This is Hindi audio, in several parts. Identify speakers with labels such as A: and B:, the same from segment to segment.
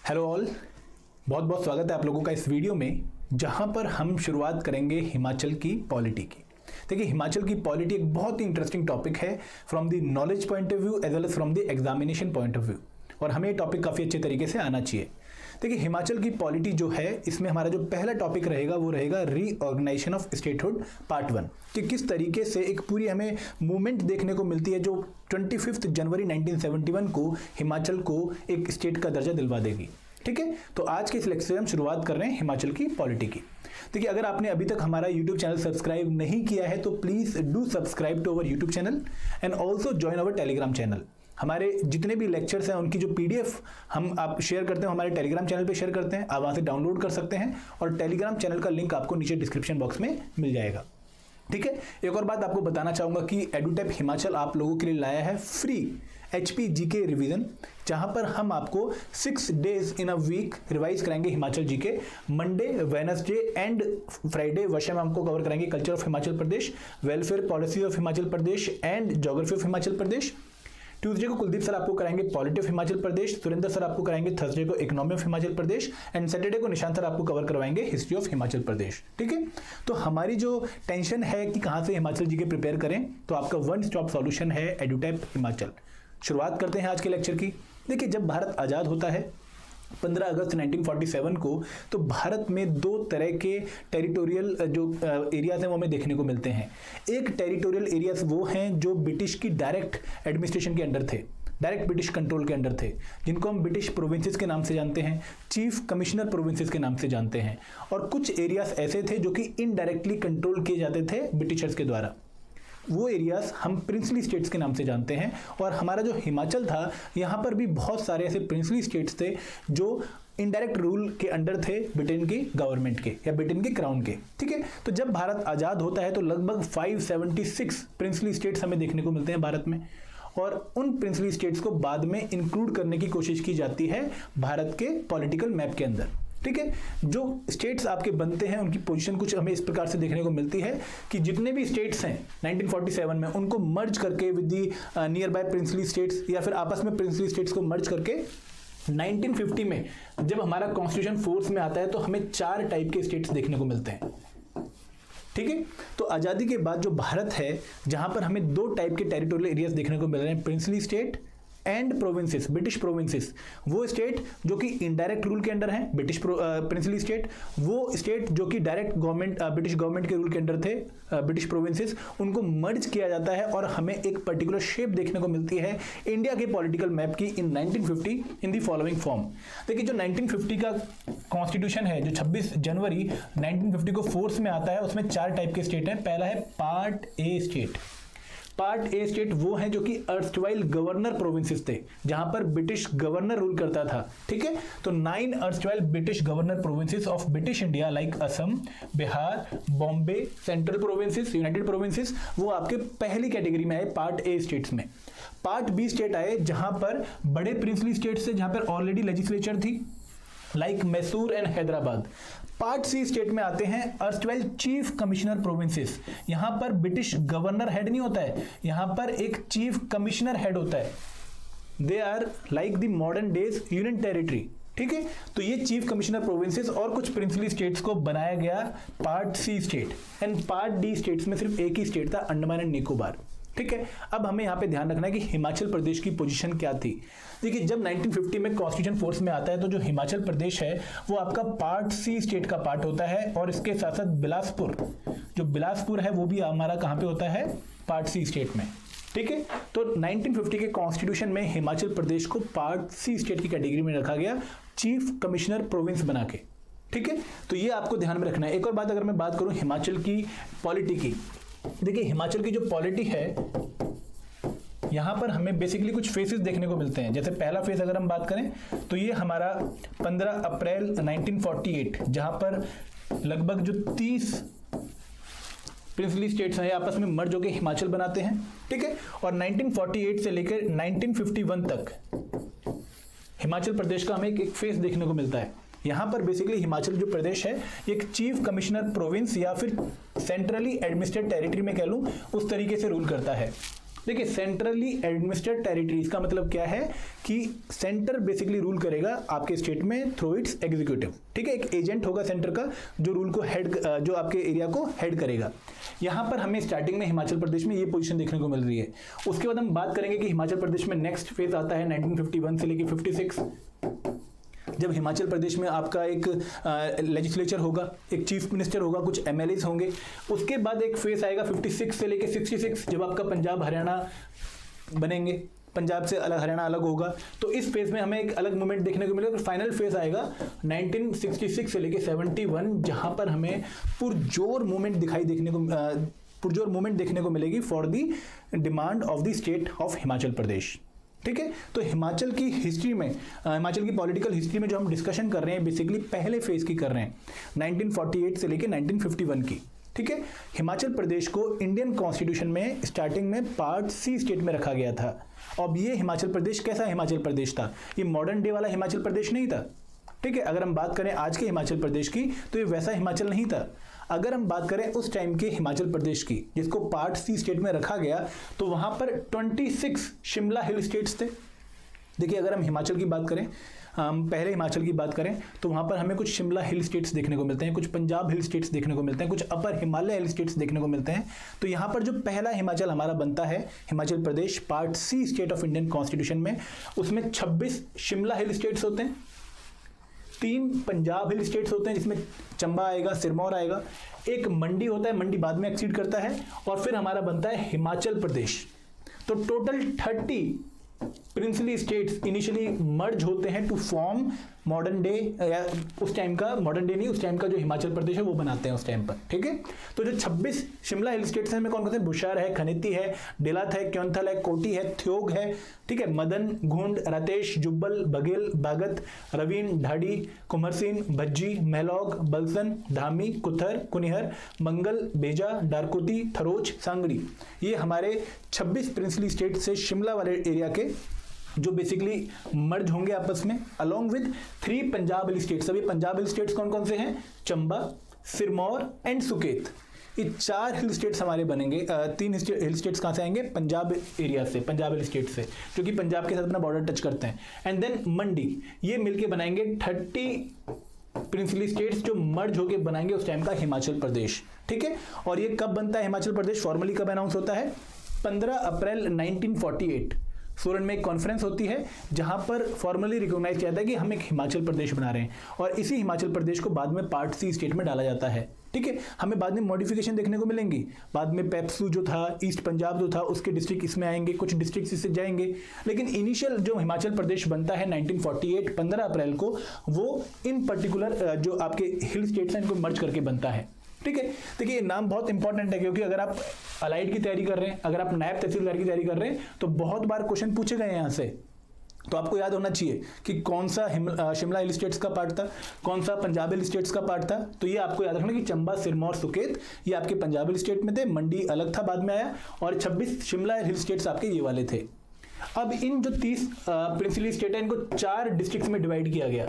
A: हेलो ऑल, बहुत बहुत स्वागत है आप लोगों का इस वीडियो में, जहां पर हम शुरुआत करेंगे हिमाचल की पॉलिटी की। देखिए, हिमाचल की पॉलिटी एक बहुत ही इंटरेस्टिंग टॉपिक है from the knowledge point of view as well as from the examination point of view, और हमें ये टॉपिक काफ़ी अच्छे तरीके से आना चाहिए। देखिए, हिमाचल की पॉलिटी जो है, इसमें हमारा जो पहला टॉपिक रहेगा वो रहेगा रीऑर्गेनाइजेशन ऑफ स्टेटहुड पार्ट 1, कि किस तरीके से एक पूरी हमें मूवमेंट देखने को मिलती है जो 25 जनवरी 1971 को हिमाचल को एक स्टेट का दर्जा दिलवा देगी। ठीक है, तो आज के इस लेक्चर से हम शुरुआत कर रहे हैं हिमाचल की पॉलिटी की। देखिए, अगर आपने अभी तक हमारा YouTube चैनल सब्सक्राइब नहीं किया है तो please do subscribe to our YouTube channel and also join our Telegram channel. हमारे जितने भी लेक्चर्स हैं उनकी जो PDF हम आप शेयर करते हैं, हमारे टेलीग्राम चैनल पे शेयर करते हैं, आप वहां से डाउनलोड कर सकते हैं और टेलीग्राम चैनल का लिंक आपको नीचे डिस्क्रिप्शन बॉक्स में मिल जाएगा। ठीक है, एक और बात आपको बताना चाहूंगा कि एडुटेप हिमाचल आप लोगों के लिए लाया है फ्री HP GK रिवीजन, जहां पर हम आपको 6 days in a week revise कराएंगे Himachal GK। Monday, Wednesday and Friday विषय में हमको कवर कराएंगे culture of Himachal Pradesh, welfare policy of Himachal Pradesh and geography of Himachal Pradesh. Tuesday को कुलदीप सर आपको कराएंगे polity of Himachal Pradesh, Surendra sir आपको कराएंगे थर्सडे को economy of Himachal Pradesh and Saturday को निशांत सर आपको कवर करवाएंगे हिस्ट्री ऑफ हिमाचल प्रदेश। ठीक है, तो हमारी जो टेंशन है कि कहां से हिमाचल GK प्रिपेयर करें, तो आपका वन स्टॉप सॉल्यूशन है एडुटेप हिमाचल। शुरुआत करते हैं आज के लेक्चर की। देखिए, जब भारत आजाद होता है 15 अगस्त 1947 को, तो भारत में दो तरह के टेरिटोरियल जो एरियाज हैं वो हमें देखने को मिलते हैं। एक टेरिटोरियल एरियाज वो हैं जो ब्रिटिश की डायरेक्ट एडमिनिस्ट्रेशन के अंडर थे, डायरेक्ट ब्रिटिश कंट्रोल के अंडर थे, जिनको हम ब्रिटिश प्रोविंसेस के नाम से जानते हैं, चीफ कमिश्नर प्रोविंसेस के नाम से जानते हैं। और कुछ एरियाज ऐसे थे जो कि इनडायरेक्टली कंट्रोल किए जाते थे ब्रिटिशर्स के द्वारा, वो एरियाज हम प्रिंसली स्टेट्स के नाम से जानते हैं। और हमारा जो हिमाचल था, यहाँ पर भी बहुत सारे ऐसे प्रिंसली स्टेट्स थे जो इनडायरेक्ट रूल के अंडर थे ब्रिटेन की गवर्नमेंट के या ब्रिटेन के क्राउन के। ठीक है, तो जब भारत आजाद होता है तो लगभग 576 प्रिंसली स्टेट्स हमें देखने को मिलते हैं भारत में, और उन प्रिंसली स्टेट्स को बाद में इंक्लूड करने की कोशिश की जाती है भारत के पॉलिटिकल मैप के अंदर। ठीक है, जो स्टेट्स आपके बनते हैं उनकी पोजीशन कुछ हमें इस प्रकार से देखने को मिलती है कि जितने भी स्टेट्स हैं 1947 में, उनको मर्ज करके with the near by princely states या फिर आपस में प्रिंसली स्टेट्स को मर्ज करके 1950 में जब हमारा कॉन्स्टिट्यूशन फोर्स में आता है तो हमें 4 टाइप के स्टेट्स देखने को मिलते हैं। ठीक है, तो आजादी के बाद जो भारत है, जहां पर हमें 2 टाइप के टेरिटोरियल एरियाज देखने को मिल रहे हैं, princely state and provinces, British provinces. वो स्टेट जो कि इनडायरेक्ट रूल के अंडर हैं, ब्रिटिश प्रिंसली स्टेट, वो स्टेट जो कि डायरेक्ट गवर्नमेंट ब्रिटिश गवर्नमेंट के रूल के अंडर थे, ब्रिटिश प्रोविंसेस, उनको मर्ज किया जाता है और हमें एक पर्टिकुलर शेप देखने को मिलती है इंडिया के पॉलिटिकल मैप की इन 1950 इन द फॉलोइंग फॉर्म। देखिए, जो 1950 का कॉन्स्टिट्यूशन है, जो 26 जनवरी 1950 को फोर्स में आता है, उसमें 4 टाइप के स्टेट हैं। पहला है part A state. Part A state वो हैं जो कि अर्स्टवाइल गवर्नर प्रोविंसेस थे, जहां पर ब्रिटिश गवर्नर रूल करता था। ठीक है, तो 9 erstwhile British governor provinces of British India like Assam, Bihar, Bombay, Central Provinces, United Provinces, वो आपके पहली कैटेगरी में आए पार्ट ए स्टेट्स में। पार्ट बी स्टेट आए जहां पर बड़े प्रिंसली स्टेट्स थे, जहां पर ऑलरेडी लेजिस्लेचर थी like Mysore and Hyderabad. Part C state में आते हैं अर्स्टवाइल चीफ कमिश्नर प्रोविंसेस। यहां पर ब्रिटिश गवर्नर हेड नहीं होता है, यहां पर एक चीफ कमिश्नर हेड होता है। They are like the modern days union territory. ठीक है, तो ये चीफ कमिश्नर प्रोविंसेस और कुछ प्रिंसली स्टेट्स को बनाया गया part C state. And part D states में सिर्फ एक ही स्टेट था, अंडमान एंड निकोबार। ठीक है, अब हमें यहां पे ध्यान रखना है कि हिमाचल प्रदेश की पोजीशन क्या थी। देखिए, जब 1950 में कॉन्स्टिट्यूशन फोर्स में आता है तो जो हिमाचल प्रदेश है वो आपका पार्ट सी स्टेट का पार्ट होता है, और इसके साथ साथ बिलासपुर, जो बिलासपुर है वो भी हमारा कहां पे होता है, पार्ट सी स्टेट में। ठीक है, तो 1950 के कॉन्स्टिट्यूशन में हिमाचल प्रदेश को पार्ट सी स्टेट की कैटेगरी में रखा गया, चीफ कमिश्नर प्रोविंस बना के। ठीक है, तो ये आपको ध्यान में रखना है। एक और बात अगर मैं बात करूं हिमाचल की पॉलिटी की, देखिए हिमाचल की जो पॉलिटी है, यहां पर हमें बेसिकली कुछ फेसेस देखने को मिलते हैं। जैसे पहला फेस अगर हम बात करें तो ये हमारा 15 अप्रैल 1948, जहां पर लगभग जो 30 प्रिंसली स्टेट्स हैं आपस में मर्ज होकर हिमाचल बनाते हैं। ठीक है, और 1948 से लेकर 1951 तक हिमाचल प्रदेश का हमें एक फेस देखने को मिलता है। यहां पर बेसिकली हिमाचल जो प्रदेश है एक चीफ कमिश्नर प्रोविंस या फिर सेंट्रली एडमिनिस्ट्रेटेड टेरिटरी में कह लूं, उस तरीके से रूल करता है। देखिए सेंट्रली एडमिनिस्ट्रेटेड टेरिटरीज का मतलब क्या है कि सेंटर बेसिकली रूल करेगा आपके स्टेट में थ्रू इट्स एग्जीक्यूटिव, ठीक है। एक एजेंट होगा सेंटर का जो रूल को हेड, जो आपके एरिया को हेड करेगा। यहां पर हमें स्टार्टिंग में हिमाचल प्रदेश में ये पोजीशन देखने को मिल रही है। उसके बाद हम बात करेंगे कि हिमाचल प्रदेश में नेक्स्ट फेज आता है 1951 से लेकर 56, जब हिमाचल प्रदेश में आपका एक लेजिस्लेचर होगा, एक चीफ मिनिस्टर होगा, कुछ एमएलएस होंगे। उसके बाद एक फेज आएगा 56 से लेके 66, जब आपका पंजाब हरियाणा बनेंगे, पंजाब से अलग हरियाणा अलग होगा। तो इस फेज में हमें एक अलग मूवमेंट देखने को मिलेगा। फाइनल फेज आएगा 1966 से लेके 71, जहां पर हमें पुरजोर मूवमेंट देखने को मिलेगी for the demand of the state of Himachal Pradesh, ठीक है। तो हिमाचल की हिस्ट्री में, हिमाचल की पॉलिटिकल हिस्ट्री में जो हम डिस्कशन कर रहे हैं बेसिकली पहले फेज की कर रहे हैं 1948 से लेके 1951 की, ठीक है। हिमाचल प्रदेश को इंडियन कॉन्स्टिट्यूशन में स्टार्टिंग में पार्ट सी स्टेट में रखा गया था। अब ये हिमाचल प्रदेश कैसा हिमाचल प्रदेश था? ये मॉडर्न डे वाला हिमाचल प्रदेश नहीं था, ठीक है। अगर हम बात करें आज के हिमाचल प्रदेश की तो ये वैसा हिमाचल नहीं था। अगर हम बात करें उस टाइम के हिमाचल प्रदेश की जिसको पार्ट सी स्टेट में रखा गया, तो वहां पर 26 शिमला हिल स्टेट्स थे। देखिए अगर हम हिमाचल की बात करें, हम पहले हिमाचल की बात करें तो वहां पर हमें कुछ शिमला हिल स्टेट्स देखने को मिलते हैं, कुछ पंजाब हिल स्टेट्स देखने को मिलते हैं, कुछ अपर हिमालय हिल स्टेट्स देखने को मिलते हैं। तो यहां पर जो पहला हिमाचल हमारा बनता है Himachal Pradesh part C state of Indian constitution में, उसमें 26 शिमला हिल स्टेट्स होते हैं, 3 पंजाब हिल स्टेट्स होते हैं जिसमें चंबा आएगा, सिरमौर आएगा, एक मंडी होता है, मंडी बाद में एक्सीड करता है, और फिर हमारा बनता है हिमाचल प्रदेश। तो टोटल 30 प्रिंसली स्टेट्स इनिशियली मर्ज होते हैं टू फॉर्म मॉडर्न डे, या उस टाइम का मॉडर्न डे नहीं, उस टाइम का जो हिमाचल प्रदेश है वो बनाते हैं उस टाइम पर, ठीक है। तो जो 26 शिमला हिल स्टेट्स हैं कौन कौन से? बुशहर है, खनेती है, डिलाथ है, क्योंथल है, कोटी है, थ्योग है, ठीक है, मदन, घुंड, रतेश, जुब्बल, बघेल, बागत, रवीन, ढाडी, कुमरसीन, भज्जी, महलौग, बलसन, धामी, कुथर, कुनिहर, मंगल, बेजा, डारकोती, थरोच, सांगड़ी। ये हमारे 26 प्रिंसली स्टेट से शिमला वाले एरिया के जो बेसिकली मर्ज होंगे आपस में, along with 3 Punjab hill states. अभी पंजाब हिल स्टेट्स कौन कौन से हैं? चंबा, सिरमौर एंड सुकेत। ये 4 हिल स्टेट्स हमारे बनेंगे। 3 हिल स्टेट्स कहां से आएंगे? पंजाब एरिया से, पंजाब हिल स्टेट से, जो कि पंजाब के साथ अपना बॉर्डर टच करते हैं। एंड देन मंडी, ये मिलके बनाएंगे 30 प्रिंसली स्टेट्स जो मर्ज होके बनाएंगे उस टाइम का हिमाचल प्रदेश, ठीक है। और ये कब बनता है हिमाचल प्रदेश? फॉर्मली कब अनाउंस होता है? 15 अप्रैल 1948 सोलन में एक कॉन्फ्रेंस होती है जहां पर फॉर्मली रिकॉग्नाइज किया जाता है कि हम एक हिमाचल प्रदेश बना रहे हैं, और इसी हिमाचल प्रदेश को बाद में पार्ट सी स्टेट में डाला जाता है, ठीक है। हमें बाद में मॉडिफिकेशन देखने को मिलेंगी। बाद में पेप्सू जो था, ईस्ट पंजाब जो था, उसके डिस्ट्रिक्ट इसमें आएंगे, कुछ डिस्ट्रिक्ट इससे जाएंगे, लेकिन इनिशियल जो हिमाचल प्रदेश बनता है 1948 15 अप्रैल को, वो इन पर्टिकुलर जो आपके हिल स्टेट्स हैं इनको मर्ज करके बनता है, ठीक है। देखिए ये नाम बहुत इंपॉर्टेंट है क्योंकि अगर आप अलाइड की तैयारी कर रहे हैं, अगर आप नायब तहसीलदार की तैयारी कर रहे हैं, तो बहुत बार क्वेश्चन पूछे गए हैं यहाँ से। तो आपको याद होना चाहिए कि कौन सा शिमला हिल स्टेट्स का पार्ट था, कौन सा पंजाब हिल स्टेट्स का पार्ट था। तो ये आपको याद रखना कि चंबा, सिरमौर, सुकेत ये आपके पंजाब हिल स्टेट में थे, मंडी अलग था बाद में आया, और 26 शिमला हिल स्टेट्स आपके ये वाले थे। अब इन जो 30 प्रिंसली स्टेट है इनको 4 डिस्ट्रिक्ट में डिवाइड किया गया।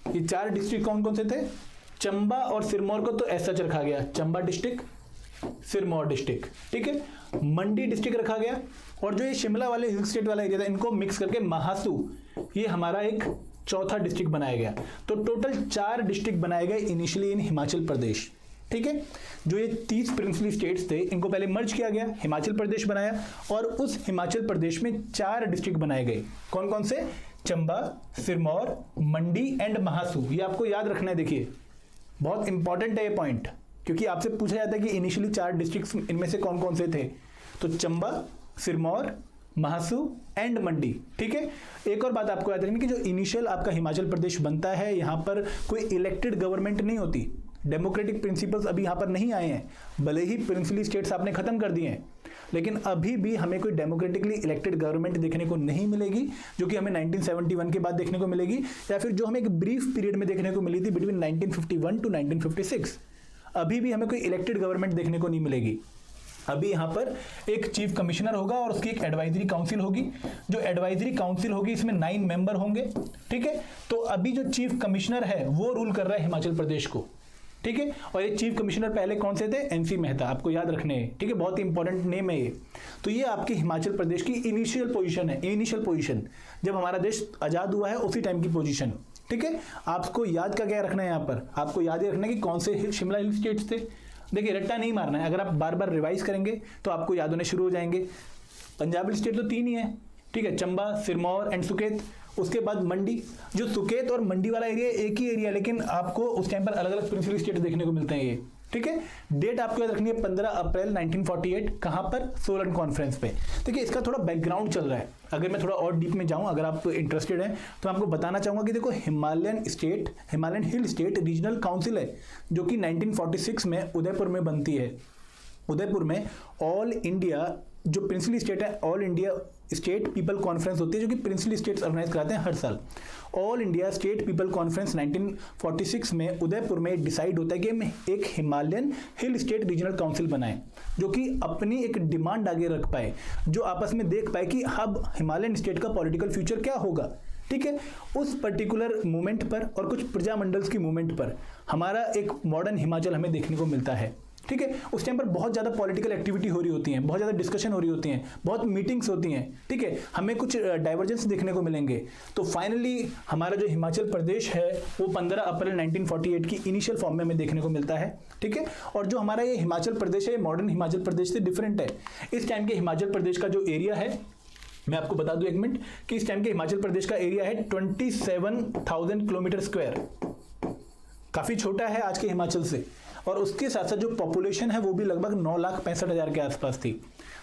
A: ये 4 डिस्ट्रिक्ट कौन कौन से थे? चंबा और सिरमौर को तो ऐसा रखा गया, चंबा डिस्ट्रिक्ट, सिरमौर डिस्ट्रिक्ट, ठीक है। मंडी डिस्ट्रिक्ट रखा गया, और जो ये शिमला वाले हिल स्टेट वाला एरिया था इनको मिक्स करके महासू ये हमारा एक चौथा डिस्ट्रिक्ट बनाया गया। तो टोटल 4 डिस्ट्रिक्ट बनाए गए इनिशियली इन हिमाचल प्रदेश, ठीक है। जो ये 30 प्रिंसली स्टेट्स थे इनको पहले मर्ज किया गया, हिमाचल प्रदेश बनाया, और उस हिमाचल प्रदेश में 4 डिस्ट्रिक्ट बनाए गए। कौन कौन से? चंबा, सिरमौर, मंडी एंड महासू। ये आपको याद रखना है। देखिए बहुत इंपॉर्टेंट है ये पॉइंट, क्योंकि आपसे पूछा जाता है कि इनिशियली 4 डिस्ट्रिक्ट्स इनमें से कौन कौन से थे। तो चंबा, सिरमौर, महासू एंड मंडी, ठीक है। एक और बात आपको याद रखनी कि जो इनिशियल आपका हिमाचल प्रदेश बनता है, यहाँ पर कोई इलेक्टेड गवर्नमेंट नहीं होती, डेमोक्रेटिक प्रिंसिपल्स अभी यहाँ पर नहीं आए हैं। भले ही प्रिंसली स्टेट्स आपने खत्म कर दिए हैं, लेकिन अभी भी हमें कोई डेमोक्रेटिकली इलेक्टेड गवर्नमेंट देखने को नहीं मिलेगी, जो कि हमें 1971 के बाद देखने को मिलेगी, या फिर जो हमें एक ब्रीफ पीरियड में देखने को मिली थी बिटवीन 1951 टू 1956। अभी भी हमें कोई इलेक्टेड गवर्नमेंट देखने को नहीं मिलेगी। अभी यहाँ पर एक चीफ कमिश्नर होगा और उसकी एक एडवाइजरी काउंसिल होगी। जो एडवाइजरी काउंसिल होगी इसमें 9 मेंबर होंगे, ठीक है। तो अभी जो चीफ कमिश्नर है वो रूल कर रहा है हिमाचल प्रदेश को, ठीक है। और ये चीफ कमिश्नर पहले कौन से थे? एनसी मेहता, आपको याद रखने हैं, ठीक है, बहुत ही इंपॉर्टेंट नेम है ये। तो ये आपके हिमाचल प्रदेश की इनिशियल पोजीशन है, इनिशियल पोजीशन जब हमारा देश आजाद हुआ है उसी टाइम की पोजीशन, ठीक है। आपको याद का क्या रखना है यहाँ पर? आपको याद ये रखना है कि कौन से शिमला हिल स्टेट्स थे। देखिए रट्टा नहीं मारना है, अगर आप बार बार रिवाइज करेंगे तो आपको याद होने शुरू हो जाएंगे। पंजाब हिल स्टेट तो 3 ही है, ठीक है, चंबा, सिरमौर एंड सुकेत। उसके बाद मंडी, जो सुकेत और मंडी वाला एरिया एक ही एरिया, लेकिन आपको उस टाइम पर अलग अलग प्रिंसिपल स्टेट देखने को मिलते हैं ये, ठीक है। डेट आपको याद रखनी है 15 अप्रैल 1948, कहां पर? सोलन कॉन्फ्रेंस पे। देखिए इसका थोड़ा बैकग्राउंड चल रहा है, अगर मैं थोड़ा और डीप में जाऊं, अगर आप इंटरेस्टेड हैं तो आपको बताना चाहूंगा कि देखो Himalayan hill state regional council है जो कि 1946 में उदयपुर में बनती है। उदयपुर में ऑल इंडिया जो प्रिंसिपल स्टेट है, all India state people conference होती है जो कि प्रिंसिपल स्टेट्स ऑर्गेनाइज कराते हैं हर साल। All India state people conference 1946 में उदयपुर में डिसाइड होता है कि हम एक Himalayan hill state regional council बनाएं जो कि अपनी एक डिमांड आगे रख पाए, जो आपस में देख पाए कि अब हिमालयन स्टेट का पॉलिटिकल फ्यूचर क्या होगा, ठीक है। उस पर्टिकुलर मूवमेंट पर और कुछ प्रजामंडल्स की मूवमेंट पर हमारा एक मॉडर्न हिमाचल हमें देखने को मिलता है, ठीक है। उस टाइम पर बहुत ज़्यादा पॉलिटिकल एक्टिविटी हो रही होती है, बहुत ज़्यादा डिस्कशन हो रही होती हैं, बहुत मीटिंग्स होती हैं, ठीक है। हमें कुछ डाइवर्जेंस देखने को मिलेंगे। तो फाइनली हमारा जो हिमाचल प्रदेश है वो 15 अप्रैल 1948 की इनिशियल फॉर्म में हमें देखने को मिलता है, ठीक है। और जो हमारा ये हिमाचल प्रदेश है, मॉडर्न हिमाचल प्रदेश से डिफरेंट है। इस टाइम के हिमाचल प्रदेश का जो एरिया है, मैं आपको बता दूं 1 मिनट कि इस टाइम के हिमाचल प्रदेश का एरिया है 27,000 किलोमीटर स्क्वायर, काफ़ी छोटा है आज के हिमाचल से। और उसके साथ साथ जो पॉपुलेशन है वो भी लगभग 9,65,000 के आसपास थी।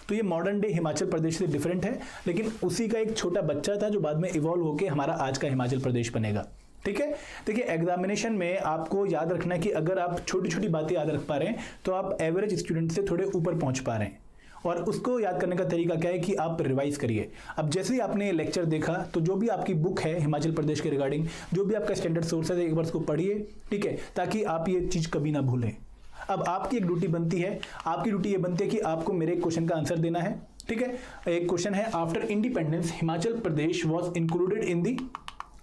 A: तो ये मॉडर्न डे हिमाचल प्रदेश से डिफरेंट है, लेकिन उसी का एक छोटा बच्चा था जो बाद में इवॉल्व होकर हमारा आज का हिमाचल प्रदेश बनेगा, ठीक है। देखिए एग्जामिनेशन में आपको याद रखना है कि अगर आप छोटी छोटी बातें याद रख पा रहे हैं तो आप एवरेज स्टूडेंट से थोड़े ऊपर पहुंच पा रहे हैं। और उसको याद करने का तरीका क्या है कि आप रिवाइज करिए। अब जैसे ही आपने लेक्चर देखा तो जो भी आपकी बुक है हिमाचल प्रदेश के रिगार्डिंग, जो भी आपका स्टैंडर्ड सोर्स है, एक बार उसको पढ़िए, ठीक है, ताकि आप ये चीज़ कभी ना भूलें। अब आपकी एक ड्यूटी बनती है, आपकी ड्यूटी ये बनती है कि आपको मेरे एक क्वेश्चन का आंसर देना है, ठीक है। एक क्वेश्चन है, after independence Himachal Pradesh was included in the,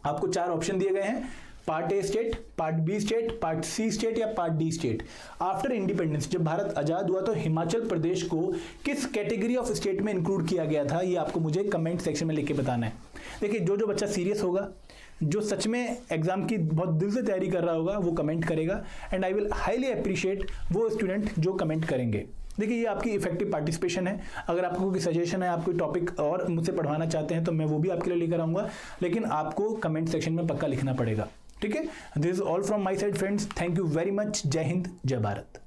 A: आपको 4 ऑप्शन दिए गए हैं, part A state, part B state, part C state या part D state. After independence जब भारत आजाद हुआ तो हिमाचल प्रदेश को किस कैटेगरी ऑफ स्टेट में इंक्लूड किया गया था, ये आपको मुझे कमेंट सेक्शन में लिख के बताना है। देखिए जो बच्चा सीरियस होगा, जो सच में एग्जाम की बहुत दिल से तैयारी कर रहा होगा, वो कमेंट करेगा and I will highly appreciate वो स्टूडेंट जो कमेंट करेंगे। देखिए ये आपकी इफेक्टिव पार्टिसिपेशन है। अगर आपको कोई सजेशन है, आप कोई टॉपिक और मुझसे पढ़वाना चाहते हैं तो मैं वो भी आपके लिए लेकर आऊँगा, लेकिन आपको कमेंट सेक्शन में पक्का लिखना पड़ेगा, ठीक है। This is all from my side friends, thank you very much. जय हिंद, जय भारत।